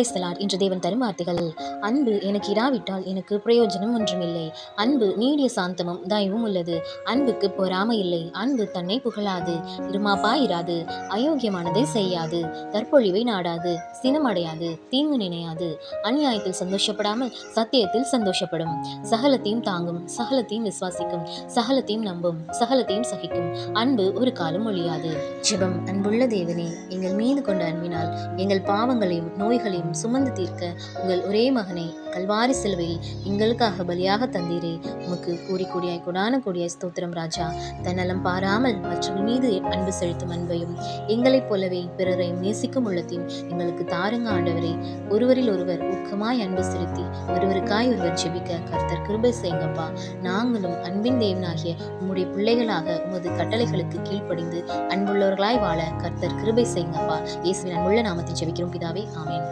Praise the Lord. இன்று தேவன் தரும் வார்த்தைகள். அன்பு எனக்கு இராவிட்டால் எனக்கு பிரயோஜனம் ஒன்றுமில்லை. அன்பு நீடிய சாந்தமும் தயவும் உள்ளது. அன்புக்கு பொறாமை இல்லை. அன்பு தன்னை புகழாது, இருமாப்பாயிராது, அயோக்கியமானதை செய்யாது, தற்பொழிவை நாடாது, சினமடையாது, தீங்கு நினையாது, அநியாயத்தில் சந்தோஷப்படாமல் சத்தியத்தில் சந்தோஷப்படும், சகலத்தையும் தாங்கும், சகலத்தையும் விசுவாசிக்கும், சகலத்தையும் நம்பும், சகலத்தையும் சகிக்கும். அன்பு ஒரு காலம் ஒழியாது. ஜெபம். அன்புள்ள தேவனே, எங்கள் மீது கொண்ட அன்பினால் எங்கள் பாவங்களையும் நோய்களையும் சுமந்து தீர்க்க உங்கள் ஒரே மகனை கல்வாரி சிலுவையில் எங்களுக்காக பலியாக தந்தீரே. உமக்கு கூடி கூடியாய் கொடான கூடியாய் ஸ்தோத்திரம் ராஜா. தன்னலம் பாராமல் மற்றவர்கள் மீது அன்பு செலுத்தும் அன்பையும் எங்களைப் போலவே பிறரையும் நேசிக்கும் உள்ளத்தையும் எங்களுக்கு தாருங்க ஆண்டவரே. ஒருவரில் ஒருவர் ஊக்கமாய் அன்பு செலுத்தி ஒருவருக்காய் ஒருவர் ஜெபிக்க கர்த்தர் கிருபை செய்யுங்கப்பா. நாங்களும் அன்பின் தேவனாகிய உம்முடைய பிள்ளைகளாக உமது கட்டளைகளுக்கு கீழ்ப்படிந்து அன்புள்ளவர்களாய் வாழ கர்த்தர் கிருபை செய்யுங்கப்பா. இயேசுவின் அன்புள்ள நாமத்தில் ஜெபிக்கிறோம் பிதாவே, ஆமென்.